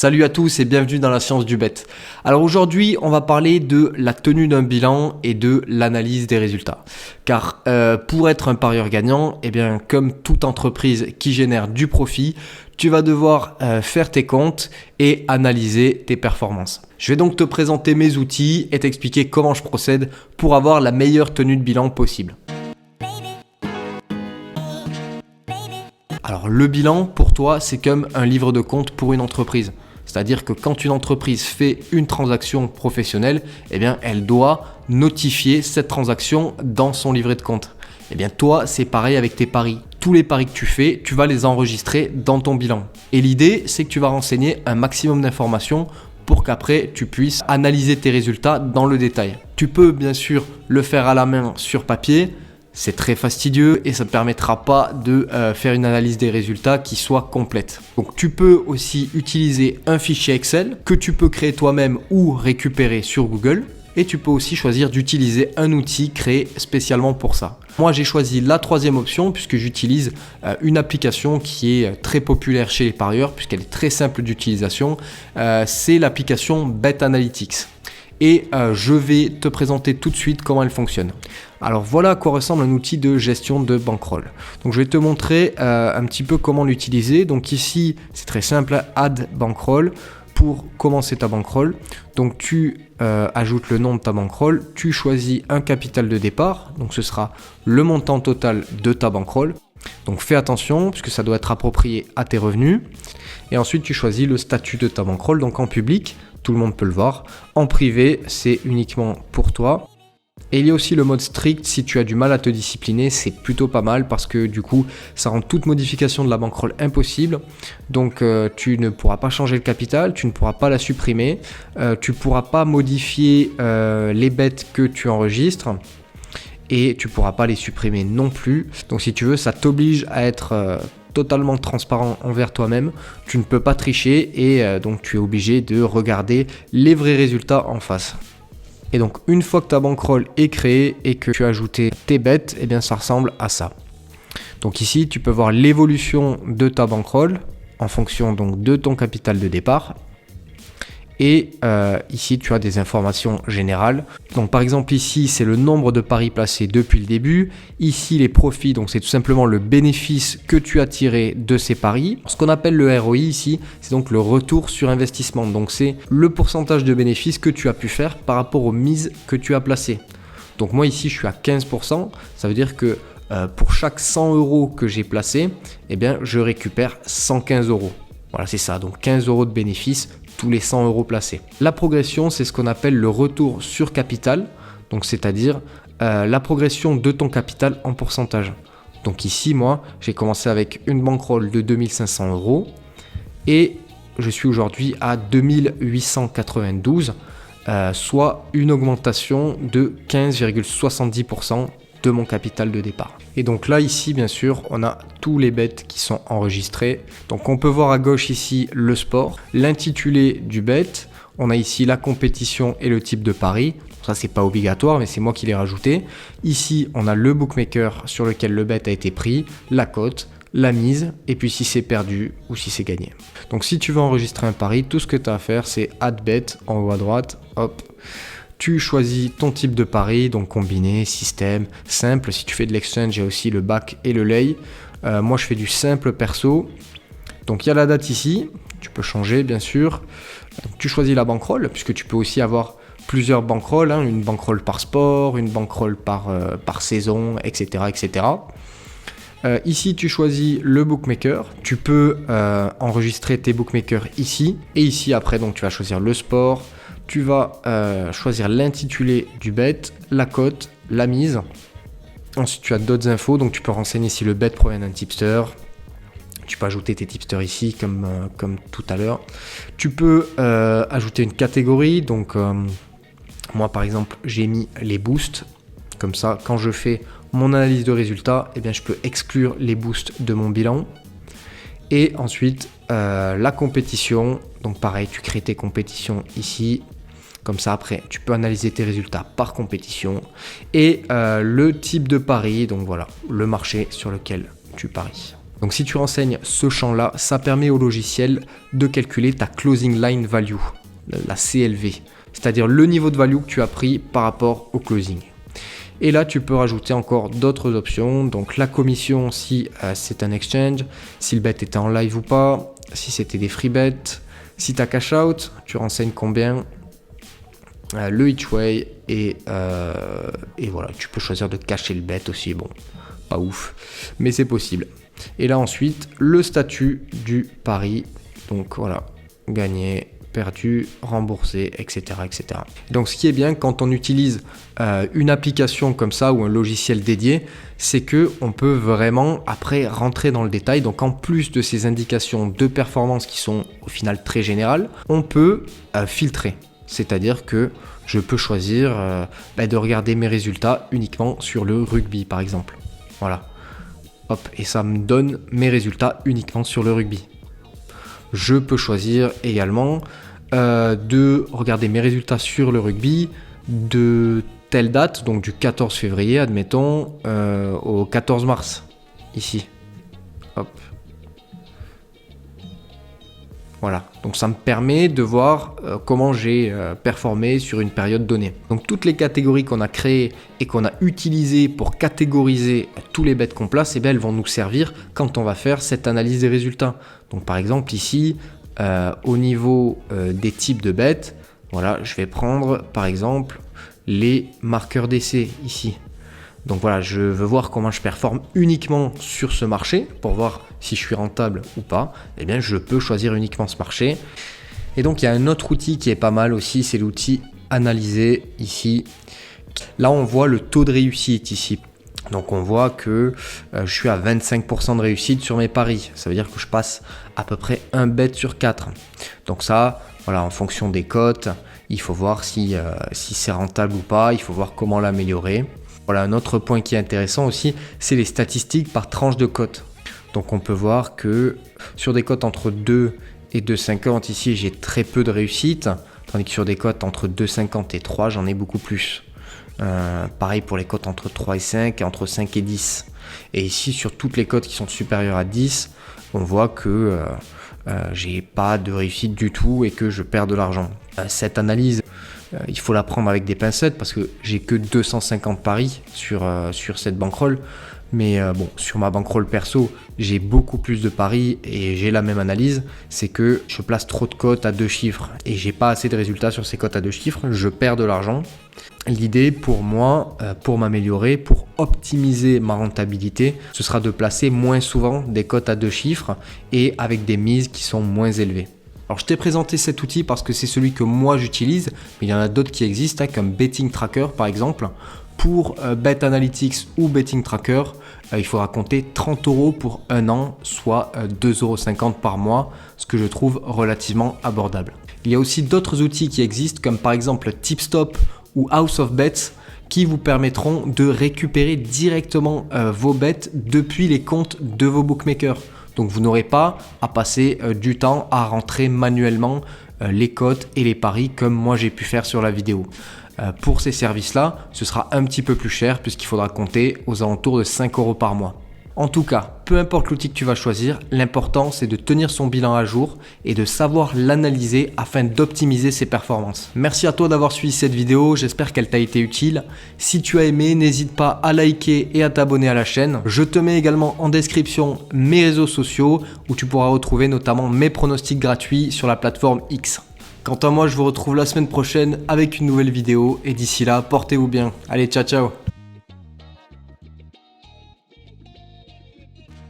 Salut à tous et bienvenue dans la science du bet. Alors aujourd'hui, on va parler de la tenue d'un bilan et de l'analyse des résultats. Car pour être un parieur gagnant, comme toute entreprise qui génère du profit, tu vas devoir faire tes comptes et analyser tes performances. Je vais donc te présenter mes outils et t'expliquer comment je procède pour avoir la meilleure tenue de bilan possible. Alors le bilan pour toi, c'est comme un livre de compte pour une entreprise. C'est-à-dire que quand une entreprise fait une transaction professionnelle, elle doit notifier cette transaction dans son livret de compte. Toi, c'est pareil avec tes paris. Tous les paris que tu fais, tu vas les enregistrer dans ton bilan. Et l'idée, c'est que tu vas renseigner un maximum d'informations pour qu'après, tu puisses analyser tes résultats dans le détail. Tu peux bien sûr le faire à la main sur papier. C'est très fastidieux et ça ne te permettra pas de faire une analyse des résultats qui soit complète. Donc tu peux aussi utiliser un fichier Excel que tu peux créer toi-même ou récupérer sur Google. Et tu peux aussi choisir d'utiliser un outil créé spécialement pour ça. Moi, j'ai choisi la troisième option puisque j'utilise une application qui est très populaire chez les parieurs puisqu'elle est très simple d'utilisation. C'est l'application Bet Analytics. Et je vais te présenter tout de suite comment elle fonctionne. Alors voilà à quoi ressemble un outil de gestion de bankroll. Donc je vais te montrer un petit peu comment l'utiliser. Donc ici, c'est très simple, add bankroll pour commencer ta bankroll. Donc tu ajoutes le nom de ta bankroll, tu choisis un capital de départ. Donc ce sera le montant total de ta bankroll. Donc fais attention puisque ça doit être approprié à tes revenus. Et ensuite tu choisis le statut de ta bankroll. Donc en public, tout le monde peut le voir. En privé, c'est uniquement pour toi. Et il y a aussi le mode strict, si tu as du mal à te discipliner, c'est plutôt pas mal parce que du coup, ça rend toute modification de la bankroll impossible. Donc tu ne pourras pas changer le capital, tu ne pourras pas la supprimer, tu ne pourras pas modifier les bets que tu enregistres et tu ne pourras pas les supprimer non plus. Donc si tu veux, ça t'oblige à être totalement transparent envers toi-même, tu ne peux pas tricher et donc tu es obligé de regarder les vrais résultats en face. Et donc une fois que ta bankroll est créée et que tu as ajouté tes bets, ça ressemble à ça. Donc ici tu peux voir l'évolution de ta bankroll en fonction donc de ton capital de départ. Et ici, tu as des informations générales. Donc par exemple ici, c'est le nombre de paris placés depuis le début. Ici, les profits, donc c'est tout simplement le bénéfice que tu as tiré de ces paris. Ce qu'on appelle le ROI ici, c'est donc le retour sur investissement. Donc c'est le pourcentage de bénéfice que tu as pu faire par rapport aux mises que tu as placées. Donc moi ici, je suis à 15%. Ça veut dire que pour chaque 100 euros que j'ai placé, je récupère 115 euros. Voilà, c'est ça. Donc 15 euros de bénéfice tous les 100 euros placés. La progression, c'est ce qu'on appelle le retour sur capital, donc c'est-à-dire la progression de ton capital en pourcentage. Donc ici, moi, j'ai commencé avec une bankroll de 2500 euros et je suis aujourd'hui à 2892, soit une augmentation de 15,70% de mon capital de départ. Et donc là, ici, bien sûr, on a tous les bets qui sont enregistrés. Donc on peut voir à gauche ici le sport, l'intitulé du bet. On a ici la compétition et le type de pari. Ça, c'est pas obligatoire, mais c'est moi qui l'ai rajouté. Ici, on a le bookmaker sur lequel le bet a été pris, la cote, la mise, et puis si c'est perdu ou si c'est gagné. Donc si tu veux enregistrer un pari, tout ce que tu as à faire, c'est add bet en haut à droite, hop. Tu choisis ton type de pari, donc combiné, système, simple. Si tu fais de l'exchange, il y a aussi le back et le lay. Moi, je fais du simple perso. Donc, il y a la date ici. Tu peux changer, bien sûr. Donc, tu choisis la bankroll, puisque tu peux aussi avoir plusieurs bankrolls. Une bankroll par sport, une bankroll par saison, etc. etc. Ici, tu choisis le bookmaker. Tu peux enregistrer tes bookmakers ici. Et ici, après, donc, tu vas choisir le sport. Tu vas choisir l'intitulé du bet, la cote, la mise. Ensuite, tu as d'autres infos. Donc, tu peux renseigner si le bet provient d'un tipster. Tu peux ajouter tes tipsters ici comme tout à l'heure. Tu peux ajouter une catégorie. Donc, moi, par exemple, j'ai mis les boosts. Comme ça, quand je fais mon analyse de résultats, je peux exclure les boosts de mon bilan. Et ensuite, la compétition. Donc, pareil, tu crées tes compétitions ici. Comme ça, après, tu peux analyser tes résultats par compétition. Et le type de pari, donc voilà, le marché sur lequel tu paries. Donc si tu renseignes ce champ-là, ça permet au logiciel de calculer ta closing line value, la CLV, c'est-à-dire le niveau de value que tu as pris par rapport au closing. Et là, tu peux rajouter encore d'autres options, donc la commission si c'est un exchange, si le bet était en live ou pas, si c'était des free bets, si tu as cash out, tu renseignes combien, le each way et voilà, tu peux choisir de cacher le bet aussi, bon, pas ouf, mais c'est possible. Et là ensuite, le statut du pari, donc voilà, gagné, perdu, remboursé, etc., etc. Donc ce qui est bien quand on utilise une application comme ça ou un logiciel dédié, c'est que on peut vraiment après rentrer dans le détail. Donc en plus de ces indications de performance qui sont au final très générales, on peut filtrer. C'est-à-dire que je peux choisir de regarder mes résultats uniquement sur le rugby par exemple. Voilà. Hop, et ça me donne mes résultats uniquement sur le rugby. Je peux choisir également de regarder mes résultats sur le rugby de telle date, donc du 14 février, admettons, au 14 mars, ici. Hop. Voilà, donc ça me permet de voir comment j'ai performé sur une période donnée. Donc toutes les catégories qu'on a créées et qu'on a utilisées pour catégoriser tous les bets qu'on place, elles vont nous servir quand on va faire cette analyse des résultats. Donc par exemple ici, au niveau des types de bets, voilà, je vais prendre par exemple les marqueurs d'essai ici. Donc voilà, je veux voir comment je performe uniquement sur ce marché pour voir si je suis rentable ou pas. Eh bien, je peux choisir uniquement ce marché. Et donc, il y a un autre outil qui est pas mal aussi, c'est l'outil analyser ici. Là, on voit le taux de réussite ici. Donc, on voit que je suis à 25% de réussite sur mes paris. Ça veut dire que je passe à peu près un bet sur 4. Donc ça, voilà, en fonction des cotes, il faut voir si c'est rentable ou pas. Il faut voir comment l'améliorer. Voilà, un autre point qui est intéressant aussi, c'est les statistiques par tranche de cote. Donc on peut voir que sur des cotes entre 2 et 2,50 ici, j'ai très peu de réussite, tandis que sur des cotes entre 2,50 et 3, j'en ai beaucoup plus. Pareil pour les cotes entre 3 et 5 et entre 5 et 10. Et ici, sur toutes les cotes qui sont supérieures à 10, on voit que j'ai pas de réussite du tout et que je perds de l'argent. Cette analyse, il faut la prendre avec des pincettes parce que j'ai que 250 paris sur cette bankroll. Mais bon, sur ma bankroll perso, j'ai beaucoup plus de paris et j'ai la même analyse. C'est que je place trop de cotes à 2 chiffres et j'ai pas assez de résultats sur ces cotes à 2 chiffres. Je perds de l'argent. L'idée pour moi, pour m'améliorer, pour optimiser ma rentabilité, ce sera de placer moins souvent des cotes à 2 chiffres et avec des mises qui sont moins élevées. Alors je t'ai présenté cet outil parce que c'est celui que moi j'utilise, mais il y en a d'autres qui existent, comme Betting Tracker par exemple. Pour Bet Analytics ou Betting Tracker, il faudra compter 30 € pour un an, soit 2,50 € par mois, ce que je trouve relativement abordable. Il y a aussi d'autres outils qui existent, comme par exemple TipStop ou House of Bets, qui vous permettront de récupérer directement vos bets depuis les comptes de vos bookmakers. Donc vous n'aurez pas à passer du temps à rentrer manuellement les cotes et les paris comme moi j'ai pu faire sur la vidéo. Pour ces services-là, ce sera un petit peu plus cher puisqu'il faudra compter aux alentours de 5 € par mois. En tout cas, peu importe l'outil que tu vas choisir, l'important c'est de tenir son bilan à jour et de savoir l'analyser afin d'optimiser ses performances. Merci à toi d'avoir suivi cette vidéo, j'espère qu'elle t'a été utile. Si tu as aimé, n'hésite pas à liker et à t'abonner à la chaîne. Je te mets également en description mes réseaux sociaux où tu pourras retrouver notamment mes pronostics gratuits sur la plateforme X. Quant à moi, je vous retrouve la semaine prochaine avec une nouvelle vidéo et d'ici là, portez-vous bien. Allez, ciao ciao.